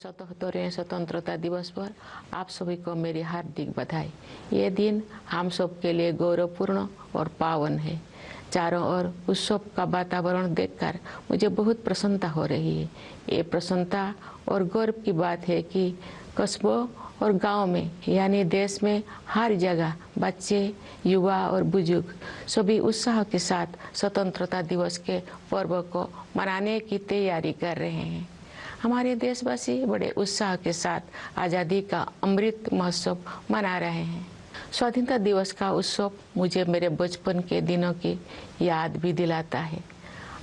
77वें स्वतंत्रता दिवस पर आप सभी को मेरी हार्दिक बधाई। ये दिन हम सब के लिए गौरवपूर्ण और पावन है। चारों ओर उत्सव का वातावरण देखकर मुझे बहुत प्रसन्नता हो रही है। ये प्रसन्नता और गौरव की बात है कि कस्बों और गांव में यानी देश में हर जगह बच्चे, युवा और बुजुर्ग सभी उत्साह के साथ स्वतंत्रता दिवस के पर्व को मनाने की तैयारी कर रहे हैं। हमारे देशवासी बड़े उत्साह के साथ आज़ादी का अमृत महोत्सव मना रहे हैं। स्वाधीनता दिवस का उत्सव मुझे मेरे बचपन के दिनों की याद भी दिलाता है।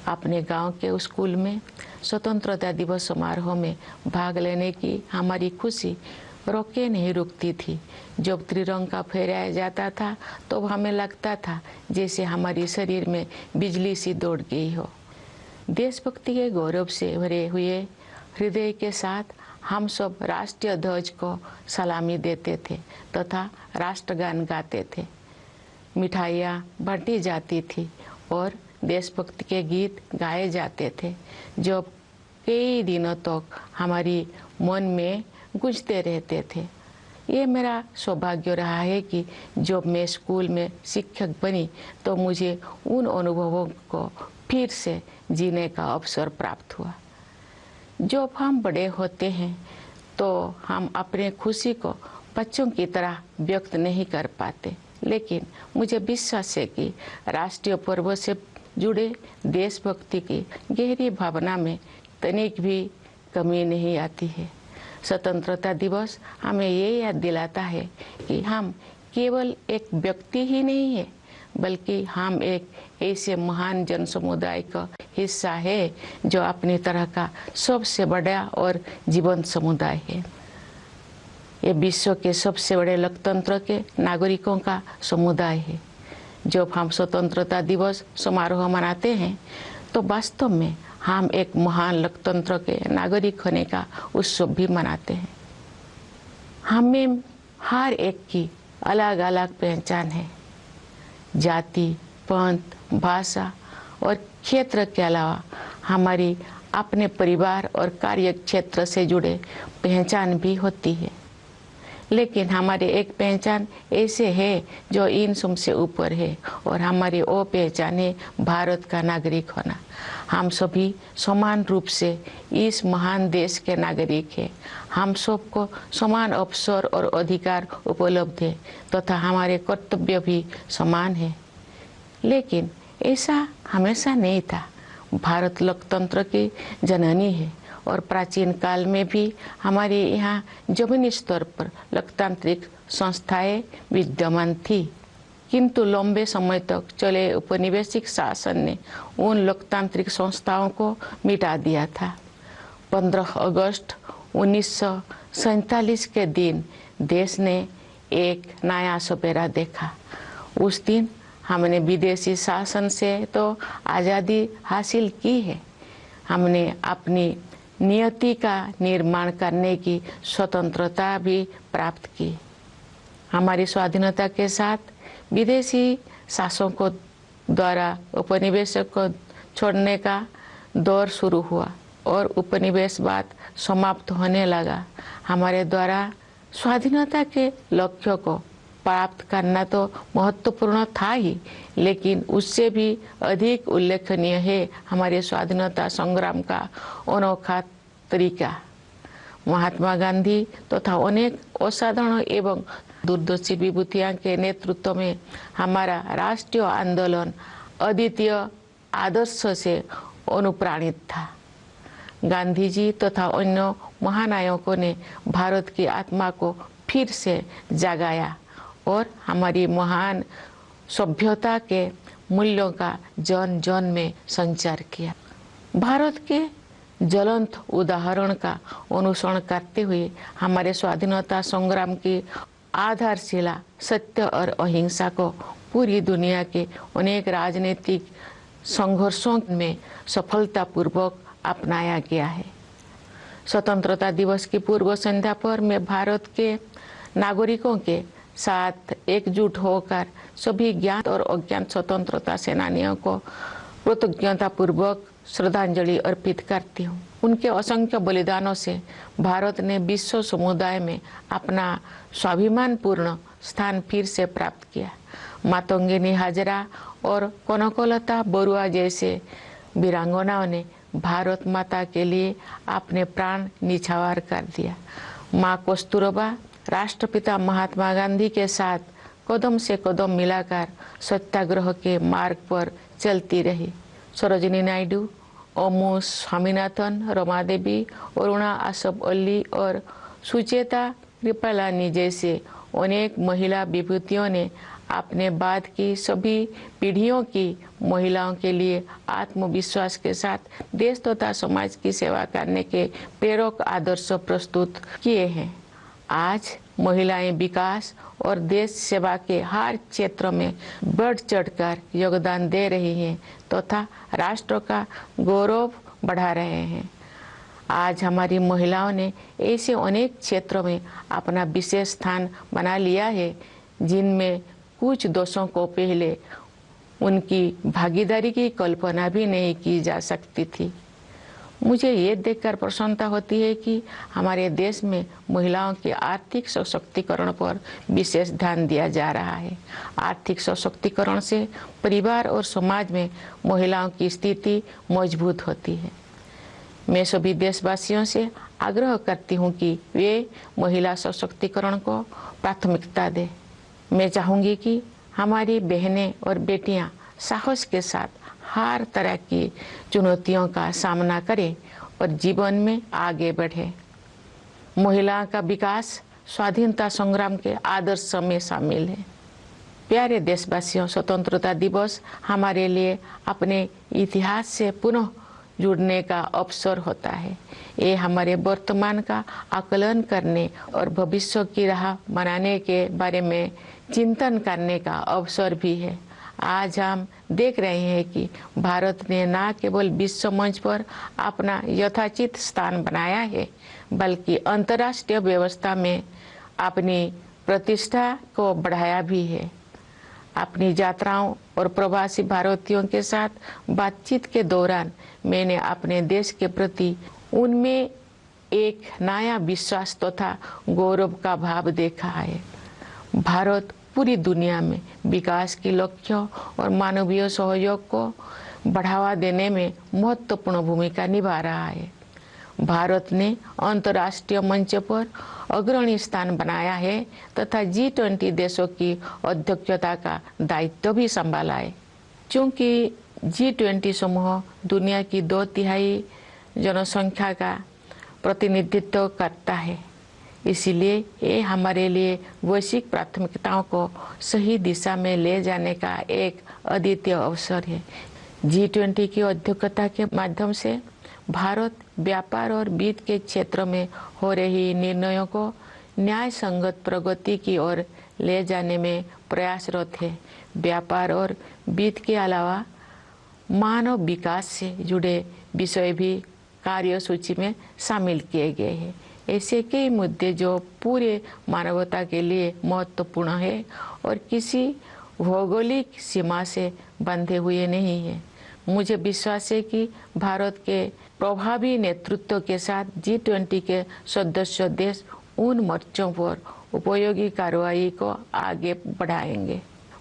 अपने गांव के स्कूल में स्वतंत्रता दिवस समारोह में भाग लेने की हमारी खुशी रोके नहीं रुकती थी। जब त्रिरंगा फहराया जाता था तो हमें लगता था जैसे हमारे शरीर में बिजली सी दौड़ गई हो। देशभक्ति के गौरव से भरे हुए हृदय के साथ हम सब राष्ट्रीय ध्वज को सलामी देते थे तथा राष्ट्रगान गाते थे। मिठाइयाँ बांटी जाती थी और देशभक्ति के गीत गाए जाते थे जो कई दिनों तक हमारी मन में गूंजते रहते थे। ये मेरा सौभाग्य रहा है कि जब मैं स्कूल में शिक्षक बनी तो मुझे उन अनुभवों को फिर से जीने का अवसर प्राप्त हुआ। जब हम बड़े होते हैं तो हम अपने खुशी को बच्चों की तरह व्यक्त नहीं कर पाते, लेकिन मुझे विश्वास है कि राष्ट्रीय पर्व से जुड़े देशभक्ति की गहरी भावना में तनिक भी कमी नहीं आती है। स्वतंत्रता दिवस हमें ये याद दिलाता है कि हम केवल एक व्यक्ति ही नहीं है, बल्कि हम एक ऐसे महान जन समुदाय का हिस्सा है जो अपनी तरह का सबसे बड़ा और जीवंत समुदाय है। ये विश्व के सबसे बड़े लोकतंत्र के नागरिकों का समुदाय है। जब हम स्वतंत्रता दिवस समारोह मनाते हैं तो वास्तव में हम एक महान लोकतंत्र के नागरिक होने का उत्सव भी मनाते हैं। हमें हर एक की अलग अलग पहचान है। जाति, पंथ, भाषा और क्षेत्र के अलावा हमारी अपने परिवार और कार्य क्षेत्र से जुड़े पहचान भी होती है, लेकिन हमारी एक पहचान ऐसे है जो इन सब से ऊपर है और हमारी वो पहचान है भारत का नागरिक होना। हम सभी समान रूप से इस महान देश के नागरिक हैं। हम सबको समान अवसर और अधिकार उपलब्ध है तथा हमारे कर्तव्य भी समान है। लेकिन ऐसा हमेशा नहीं था। भारत लोकतंत्र की जननी है और प्राचीन काल में भी हमारे यहाँ जमीनी स्तर पर लोकतांत्रिक संस्थाएं विद्यमान थी, किंतु लंबे समय तक चले उपनिवेशिक शासन ने उन लोकतांत्रिक संस्थाओं को मिटा दिया था। 15 अगस्त 1947 के दिन देश ने एक नया सपेरा देखा। उस दिन हमने विदेशी शासन से तो आज़ादी हासिल की है, हमने अपनी नियति का निर्माण करने की स्वतंत्रता भी प्राप्त की। हमारी स्वाधीनता के साथ विदेशी शासकों द्वारा उपनिवेशक को छोड़ने का दौर शुरू हुआ और उपनिवेशवाद समाप्त होने लगा। हमारे द्वारा स्वाधीनता के लक्ष्य को प्राप्त करना तो महत्वपूर्ण था ही, लेकिन उससे भी अधिक उल्लेखनीय है हमारे स्वाधीनता संग्राम का अनोखा तरीका। महात्मा गांधी तथा अनेक असाधारण एवं दूरदर्शी विभूतियों के नेतृत्व में हमारा राष्ट्रीय आंदोलन अद्वितीय आदर्श से अनुप्राणित था। गांधी जी तथा अन्य महानायकों ने भारत की आत्मा को फिर से जगाया और हमारी महान सभ्यता के मूल्यों का जन जन में संचार किया। भारत के ज्वलंत उदाहरण का अनुसरण करते हुए हमारे स्वाधीनता संग्राम की आधारशिला सत्य और अहिंसा को पूरी दुनिया के अनेक राजनीतिक संघर्षों में सफलतापूर्वक अपनाया गया है। स्वतंत्रता दिवस की पूर्व संध्या पर मैं भारत के नागरिकों के साथ एकजुट होकर सभी ज्ञात और अज्ञात स्वतंत्रता सेनानियों को कृतज्ञता पूर्वक श्रद्धांजलि अर्पित करती हूँ। उनके असंख्य बलिदानों से भारत ने विश्व समुदाय में अपना स्वाभिमानपूर्ण स्थान फिर से प्राप्त किया। मातंगिनी हाजरा और कनकलता बरुआ जैसे वीरांगनाओं ने भारत माता के लिए अपने प्राण निछावर कर दिया। माँ कस्तूरबा राष्ट्रपिता महात्मा गांधी के साथ कदम से कदम मिलाकर सत्याग्रह के मार्ग पर चलती रही। सरोजिनी नायडू, ओमू स्वामीनाथन, रमा देवी, अरुणा आसफ अली और सुचेता कृपलानी जैसे अनेक महिला विभूतियों ने अपने बाद की सभी पीढ़ियों की महिलाओं के लिए आत्मविश्वास के साथ देश तथा समाज की सेवा करने के प्रेरक आदर्श प्रस्तुत किए हैं। आज महिलाएं विकास और देश सेवा के हर क्षेत्र में बढ़ चढ़कर योगदान दे रही हैं तथा राष्ट्र का गौरव बढ़ा रहे हैं। आज हमारी महिलाओं ने ऐसे अनेक क्षेत्रों में अपना विशेष स्थान बना लिया है जिनमें कुछ दशकों को पहले उनकी भागीदारी की कल्पना भी नहीं की जा सकती थी। मुझे ये देखकर प्रसन्नता होती है कि हमारे देश में महिलाओं के आर्थिक सशक्तिकरण पर विशेष ध्यान दिया जा रहा है। आर्थिक सशक्तिकरण से परिवार और समाज में महिलाओं की स्थिति मजबूत होती है। मैं सभी देशवासियों से आग्रह करती हूँ कि वे महिला सशक्तिकरण को प्राथमिकता दें। मैं चाहूँगी कि हमारी बहनें और बेटियाँ साहस के साथ हर तरह की चुनौतियों का सामना करें और जीवन में आगे बढ़ें। महिलाओं का विकास स्वाधीनता संग्राम के आदर्श में शामिल है। प्यारे देशवासियों, स्वतंत्रता दिवस हमारे लिए अपने इतिहास से पुनः जुड़ने का अवसर होता है। ये हमारे वर्तमान का आकलन करने और भविष्य की राह बनाने के बारे में चिंतन करने का अवसर भी है। आज हम देख रहे हैं कि भारत ने न केवल विश्व मंच पर अपना यथाचित स्थान बनाया है, बल्कि अंतर्राष्ट्रीय व्यवस्था में अपनी प्रतिष्ठा को बढ़ाया भी है। अपनी यात्राओं और प्रवासी भारतीयों के साथ बातचीत के दौरान मैंने अपने देश के प्रति उनमें एक नया विश्वास तथा गौरव का भाव देखा है। भारत पूरी दुनिया में विकास के लक्ष्यों और मानवीय सहयोग को बढ़ावा देने में महत्वपूर्ण भूमिका निभा रहा है। भारत ने अंतर्राष्ट्रीय मंच पर अग्रणी स्थान बनाया है तथा G20 देशों की अध्यक्षता का दायित्व भी संभाला है। चूँकि G20 समूह दुनिया की 2/3 जनसंख्या का प्रतिनिधित्व करता है, इसलिए ये हमारे लिए वैश्विक प्राथमिकताओं को सही दिशा में ले जाने का एक अद्वितीय अवसर है। G20 की अध्यक्षता के माध्यम से भारत व्यापार और वित्त के क्षेत्र में हो रही निर्णयों को न्याय संगत प्रगति की ओर ले जाने में प्रयासरत है। व्यापार और वित्त के अलावा मानव विकास से जुड़े विषय भी कार्यसूची में शामिल किए गए हैं। ऐसे कई मुद्दे जो पूरे मानवता के लिए महत्वपूर्ण है और किसी भौगोलिक सीमा से बंधे हुए नहीं है। मुझे विश्वास है कि भारत के प्रभावी नेतृत्व के साथ G20 के सदस्य देश उन मोर्चों पर उपयोगी कार्रवाई को आगे बढ़ाएंगे।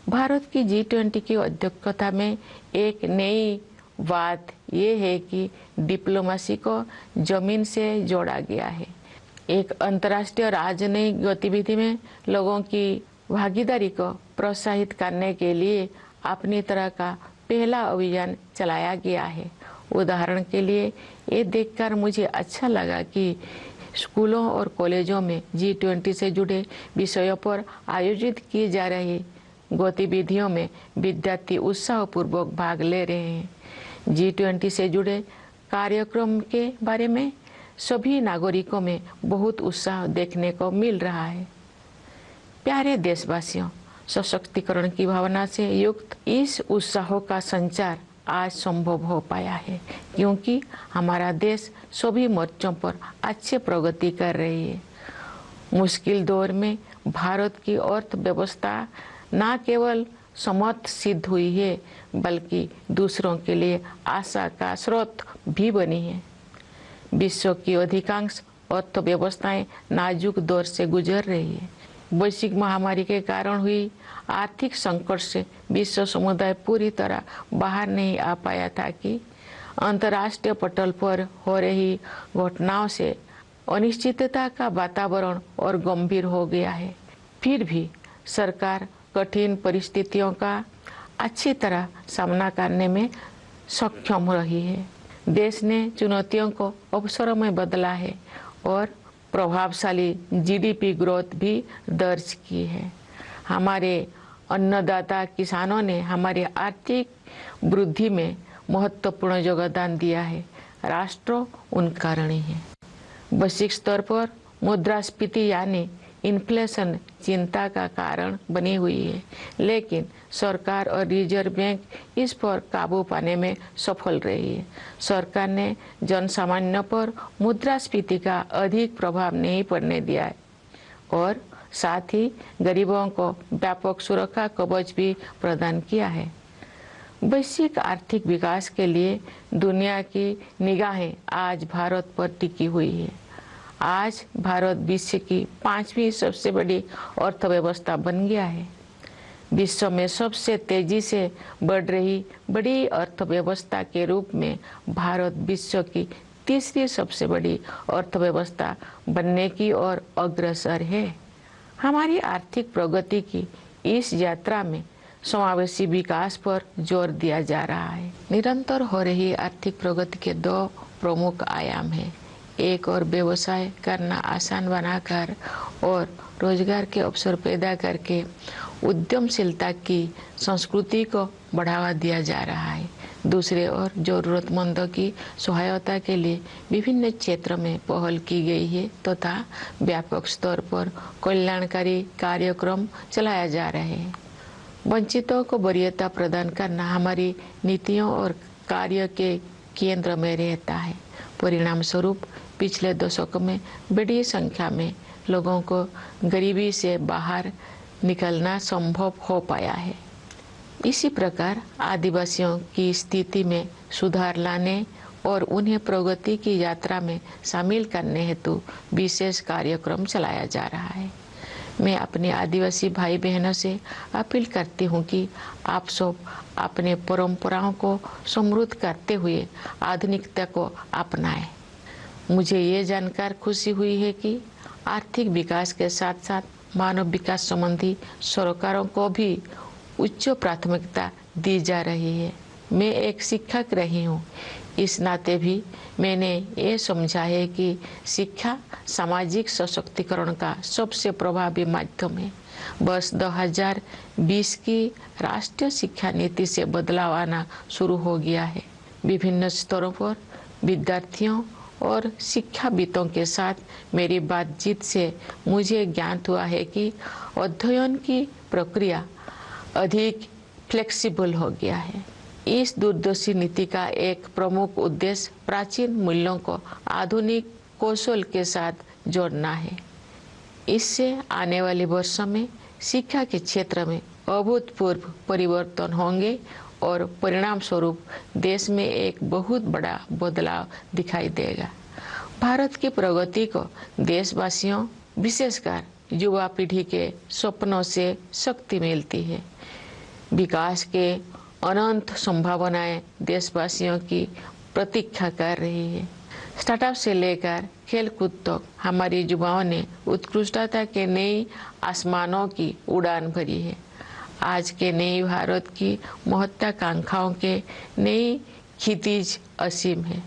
भारत की G20 की अध्यक्षता में एक नई बात यह है कि डिप्लोमेसी को जमीन से जोड़ा गया है। एक अंतर्राष्ट्रीय राजनयिक गतिविधि में लोगों की भागीदारी को प्रोत्साहित करने के लिए अपनी तरह का पहला अभियान चलाया गया है। उदाहरण के लिए ये देखकर मुझे अच्छा लगा कि स्कूलों और कॉलेजों में G20 से जुड़े विषयों पर आयोजित की जा रही गतिविधियों में विद्यार्थी उत्साहपूर्वक भाग ले रहे हैं। G20 से जुड़े कार्यक्रम के बारे में सभी नागरिकों में बहुत उत्साह देखने को मिल रहा है। प्यारे देशवासियों, सशक्तिकरण की भावना से युक्त इस उत्साह का संचार आज संभव हो पाया है क्योंकि हमारा देश सभी मोर्चों पर अच्छी प्रगति कर रही है। मुश्किल दौर में भारत की अर्थव्यवस्था न केवल समर्थ सिद्ध हुई है बल्कि दूसरों के लिए आशा का स्रोत भी बनी है। विश्व की अधिकांश अर्थव्यवस्थाएं नाजुक दौर से गुजर रही है। वैश्विक महामारी के कारण हुई आर्थिक संकट से विश्व समुदाय पूरी तरह बाहर नहीं आ पाया था कि अंतर्राष्ट्रीय पटल पर हो रही घटनाओं से अनिश्चितता का वातावरण और गंभीर हो गया है। फिर भी सरकार कठिन परिस्थितियों का अच्छी तरह सामना करने में सक्षम रही है। देश ने चुनौतियों को अवसरों में बदला है और प्रभावशाली जीडीपी ग्रोथ भी दर्ज की है। हमारे अन्नदाता किसानों ने हमारी आर्थिक वृद्धि में महत्वपूर्ण योगदान दिया है। राष्ट्र उनका ऋणी है। वैश्विक स्तर पर मुद्रास्फीति यानी इन्फ्लेशन चिंता का कारण बनी हुई है, लेकिन सरकार और रिजर्व बैंक इस पर काबू पाने में सफल रही है। सरकार ने जनसामान्य पर मुद्रास्फीति का अधिक प्रभाव नहीं पड़ने दिया है और साथ ही गरीबों को व्यापक सुरक्षा कवच भी प्रदान किया है। वैश्विक आर्थिक विकास के लिए दुनिया की निगाहें आज भारत पर टिकी हुई है। आज भारत विश्व की 5वीं सबसे बड़ी अर्थव्यवस्था बन गया है। विश्व में सबसे तेजी से बढ़ रही बड़ी अर्थव्यवस्था के रूप में भारत विश्व की 3री सबसे बड़ी अर्थव्यवस्था बनने की ओर अग्रसर है। हमारी आर्थिक प्रगति की इस यात्रा में समावेशी विकास पर जोर दिया जा रहा है। निरंतर हो रही आर्थिक प्रगति के 2 प्रमुख आयाम हैं। एक और व्यवसाय करना आसान बनाकर और रोजगार के अवसर पैदा करके उद्यमशीलता की संस्कृति को बढ़ावा दिया जा रहा है। दूसरे ओर जरूरतमंदों की सहायता के लिए विभिन्न क्षेत्रों में पहल की गई है तथा व्यापक स्तर पर कल्याणकारी कार्यक्रम चलाया जा रहे हैं। वंचितों को वरीयता प्रदान करना हमारी नीतियों और कार्य के केंद्र में रहता है। परिणाम स्वरूप पिछले दशक में बड़ी संख्या में लोगों को गरीबी से बाहर निकलना संभव हो पाया है। इसी प्रकार आदिवासियों की स्थिति में सुधार लाने और उन्हें प्रगति की यात्रा में शामिल करने हेतु विशेष कार्यक्रम चलाया जा रहा है। मैं अपने आदिवासी भाई बहनों से अपील करती हूँ कि आप सब अपने परंपराओं को समृद्ध करते हुए आधुनिकता को अपनाएं। मुझे ये जानकर खुशी हुई है कि आर्थिक विकास के साथ साथ मानव विकास संबंधी सरकारों को भी उच्च प्राथमिकता दी जा रही है। मैं एक शिक्षक रही हूँ, इस नाते भी मैंने ये समझा है कि शिक्षा सामाजिक सशक्तिकरण का सबसे प्रभावी माध्यम है। वर्ष 2020 की राष्ट्रीय शिक्षा नीति से बदलाव आना शुरू हो गया है। विभिन्न स्तरों पर विद्यार्थियों और शिक्षाविदों के साथ मेरी बातचीत से मुझे ज्ञात हुआ है कि अध्ययन की प्रक्रिया अधिक फ्लेक्सिबल हो गया है। इस दूरदर्शी नीति का एक प्रमुख उद्देश्य प्राचीन मूल्यों को आधुनिक कौशल के साथ जोड़ना है। इससे आने वाले वर्षों में शिक्षा के क्षेत्र में अभूतपूर्व परिवर्तन होंगे और परिणाम स्वरूप देश में एक बहुत बड़ा बदलाव दिखाई देगा। भारत की प्रगति को देशवासियों, विशेषकर युवा पीढ़ी के सपनों से शक्ति मिलती है। विकास के अनंत संभावनाएं देशवासियों की प्रतीक्षा कर रही है। स्टार्टअप से लेकर खेलकूद तक हमारे युवाओं ने उत्कृष्टता के नई आसमानों की उड़ान भरी है। आज के नए भारत की महत्वाकांक्षाओं के नई क्षितिज असीम है।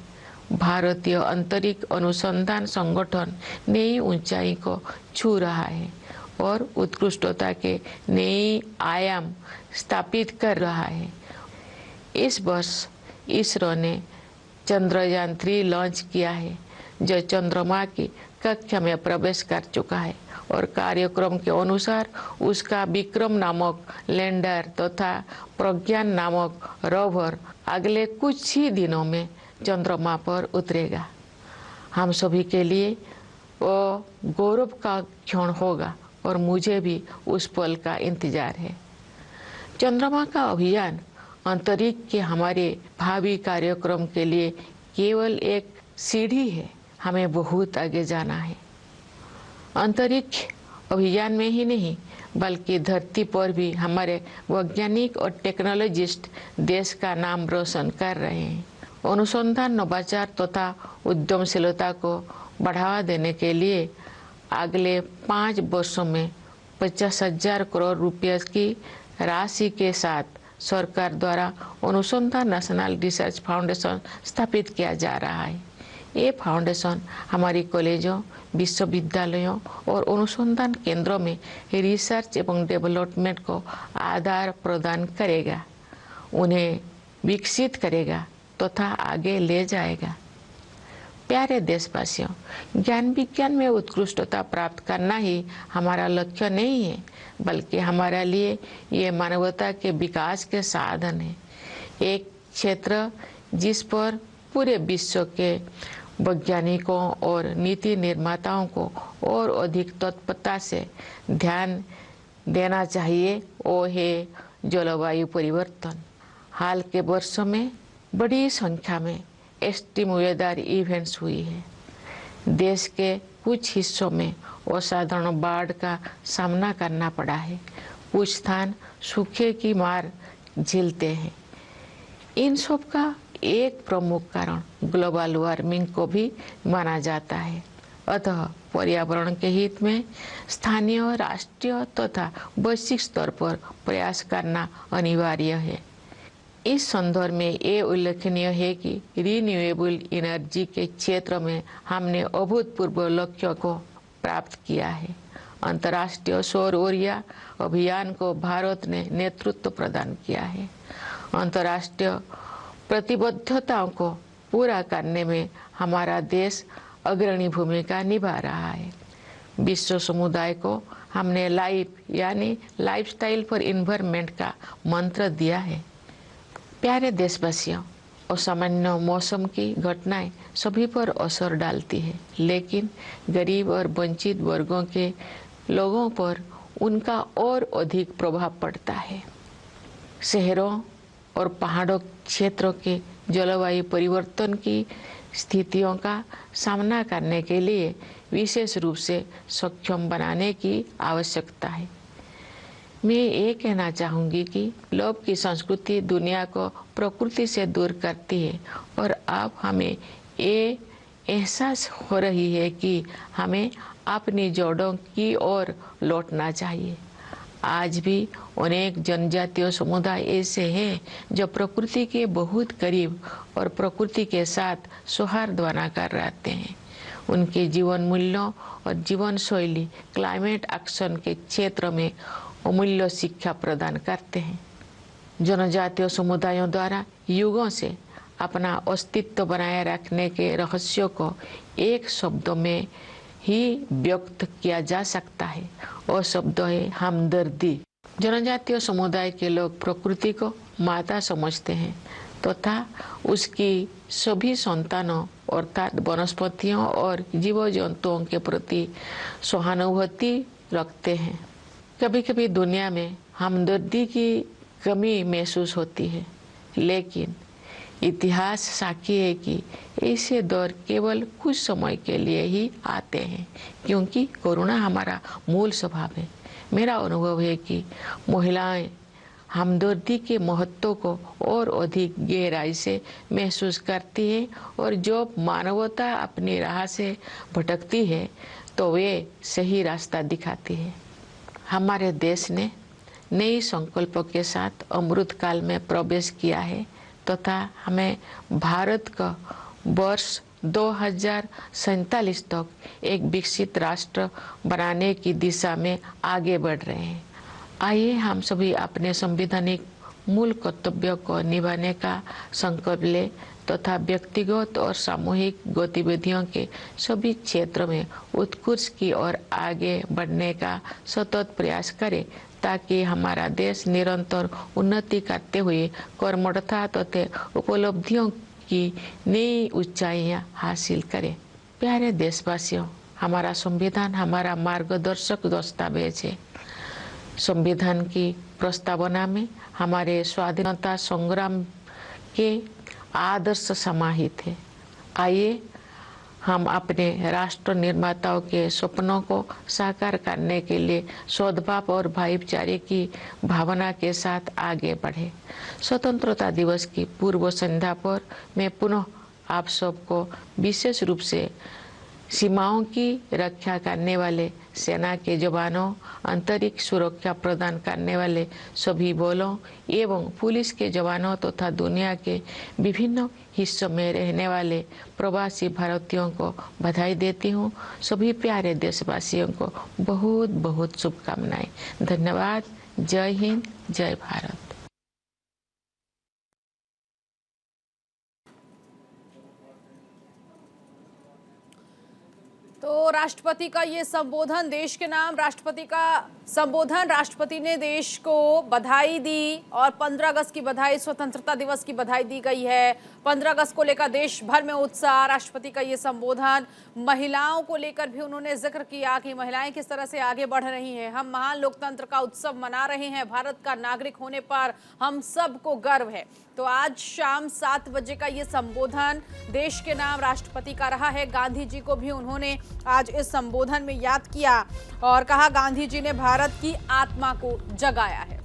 भारतीय अंतरिक्ष अनुसंधान संगठन नई ऊंचाई को छू रहा है और उत्कृष्टता के नए आयाम स्थापित कर रहा है। इस वर्ष इसरो ने चंद्रयान 3 लॉन्च किया है, जो चंद्रमा की कक्षा में प्रवेश कर चुका है और कार्यक्रम के अनुसार उसका विक्रम नामक लैंडर तथा प्रज्ञान नामक रोवर अगले कुछ ही दिनों में चंद्रमा पर उतरेगा। हम सभी के लिए वो गौरव का क्षण होगा और मुझे भी उस पल का इंतजार है। चंद्रमा का अभियान अंतरिक्ष के हमारे भावी कार्यक्रम के लिए केवल एक सीढ़ी है। हमें बहुत आगे जाना है। अंतरिक्ष अभियान में ही नहीं बल्कि धरती पर भी हमारे वैज्ञानिक और टेक्नोलॉजिस्ट देश का नाम रोशन कर रहे हैं। अनुसंधान, नवाचार तथा उद्यमशीलता को बढ़ावा देने के लिए अगले 5 वर्षों में 50,000 करोड़ रुपये की राशि के साथ सरकार द्वारा अनुसंधान नेशनल रिसर्च फाउंडेशन स्थापित किया जा रहा है। ये फाउंडेशन हमारी कॉलेजों, विश्वविद्यालयों और अनुसंधान केंद्रों में रिसर्च एवं डेवलपमेंट को आधार प्रदान करेगा, उन्हें विकसित करेगा तथा आगे ले जाएगा। प्यारे देशवासियों, ज्ञान विज्ञान में उत्कृष्टता प्राप्त करना ही हमारा लक्ष्य नहीं है, बल्कि हमारे लिए ये मानवता के विकास के साधन है। एक क्षेत्र जिस पर पूरे विश्व के वैज्ञानिकों और नीति निर्माताओं को और अधिक तत्परता से ध्यान देना चाहिए वो है जलवायु परिवर्तन। हाल के वर्षों में बड़ी संख्या में एक्सट्रीम वेदर इवेंट्स हुई है। देश के कुछ हिस्सों में असाधारण बाढ़ का सामना करना पड़ा है, कुछ स्थान सूखे की मार झेलते हैं। इन सब का एक प्रमुख कारण ग्लोबल वार्मिंग को भी माना जाता है। अतः पर्यावरण के हित में स्थानीय, राष्ट्रीय तथा वैश्विक स्तर पर प्रयास करना अनिवार्य है। इस संदर्भ में ये उल्लेखनीय है कि रिन्यूएबल एनर्जी के क्षेत्र में हमने अभूतपूर्व लक्ष्यों को प्राप्त किया है। अंतर्राष्ट्रीय सौर ऊर्जा अभियान को भारत ने नेतृत्व प्रदान किया है। अंतर्राष्ट्रीय प्रतिबद्धताओं को पूरा करने में हमारा देश अग्रणी भूमिका निभा रहा है। विश्व समुदाय को हमने लाइफ यानी लाइफस्टाइल फॉर एनवायरनमेंट का मंत्र दिया है। प्यारे देशवासियों, असामान्य मौसम की घटनाएं सभी पर असर डालती है, लेकिन गरीब और वंचित वर्गों के लोगों पर उनका और अधिक प्रभाव पड़ता है। शहरों और पहाड़ों क्षेत्रों के जलवायु परिवर्तन की स्थितियों का सामना करने के लिए विशेष रूप से सक्षम बनाने की आवश्यकता है। मैं ये कहना चाहूँगी कि लोभ की संस्कृति दुनिया को प्रकृति से दूर करती है और अब हमें ये एहसास हो रही है कि हमें अपनी जड़ों की ओर लौटना चाहिए। आज भी अनेक जनजातीय समुदाय ऐसे हैं जो प्रकृति के बहुत करीब और प्रकृति के साथ सौहार्द बनाकर रहते हैं। उनके जीवन मूल्यों और जीवन शैली क्लाइमेट एक्शन के क्षेत्र में अमूल्य शिक्षा प्रदान करते हैं। जनजातीय समुदायों द्वारा युगों से अपना अस्तित्व बनाए रखने के रहस्यों को एक शब्द में ही व्यक्त किया जा सकता है और शब्द है हमदर्दी। जनजातीय समुदाय के लोग प्रकृति को माता समझते हैं तथा उसकी सभी संतानों अर्थात वनस्पतियों और जीव जंतुओं के प्रति सहानुभूति रखते हैं। कभी कभी दुनिया में हमदर्दी की कमी महसूस होती है, लेकिन इतिहास साक्षी है कि ऐसे दौर केवल कुछ समय के लिए ही आते हैं, क्योंकि करुणा हमारा मूल स्वभाव है। मेरा अनुभव है कि महिलाएं हमदर्दी के महत्व को और अधिक गहराई से महसूस करती है और जो मानवता अपनी राह से भटकती है तो वे सही रास्ता दिखाती है। हमारे देश ने नई संकल्पों के साथ अमृत काल में प्रवेश किया है तथा हमें भारत का वर्ष 2047 तक एक विकसित राष्ट्र बनाने की दिशा में आगे बढ़ रहे हैं। आइए हम सभी अपने संवैधानिक मूल कर्तव्यों को निभाने का संकल्प लें तथा व्यक्तिगत और सामूहिक गतिविधियों के सभी क्षेत्रों में उत्कृष्ट की ओर आगे बढ़ने का सतत प्रयास करें, ताकि हमारा देश निरंतर उन्नति करते हुए कर्मठता तथा उपलब्धियों की नई ऊंचाइयां हासिल करे। प्यारे देशवासियों, हमारा संविधान हमारा मार्गदर्शक दस्तावेज है। संविधान की प्रस्तावना में हमारे स्वाधीनता संग्राम के आदर्श समाहित है। आइए हम अपने राष्ट्र निर्माताओं के सपनों को साकार करने के लिए सद्भाव और भाईचारे की भावना के साथ आगे बढ़े। स्वतंत्रता दिवस की पूर्व संध्या पर मैं पुनः आप सबको विशेष रूप से सीमाओं की रक्षा करने वाले सेना के जवानों, अंतरिक्ष सुरक्षा प्रदान करने वाले सभी बलों एवं पुलिस के जवानों तथा दुनिया के विभिन्न हिस्सों में रहने वाले प्रवासी भारतीयों को बधाई देती हूँ। सभी प्यारे देशवासियों को बहुत बहुत शुभकामनाएं। धन्यवाद। जय हिंद, जय भारत। तो राष्ट्रपति का ये संबोधन, देश के नाम राष्ट्रपति का संबोधन, राष्ट्रपति ने देश को बधाई दी और 15 अगस्त की बधाई, स्वतंत्रता दिवस की बधाई दी गई है। 15 अगस्त को लेकर देश भर में उत्साह। राष्ट्रपति का ये संबोधन, महिलाओं को लेकर भी उन्होंने जिक्र किया कि महिलाएं किस तरह से आगे बढ़ रही हैं। हम महान लोकतंत्र का उत्सव मना रहे हैं, भारत का नागरिक होने पर हम सबको गर्व है। तो आज शाम 7 बजे का ये संबोधन देश के नाम राष्ट्रपति का रहा है। गांधी जी को भी उन्होंने आज इस संबोधन में याद किया और कहा, गांधी जी ने भारत की आत्मा को जगाया है।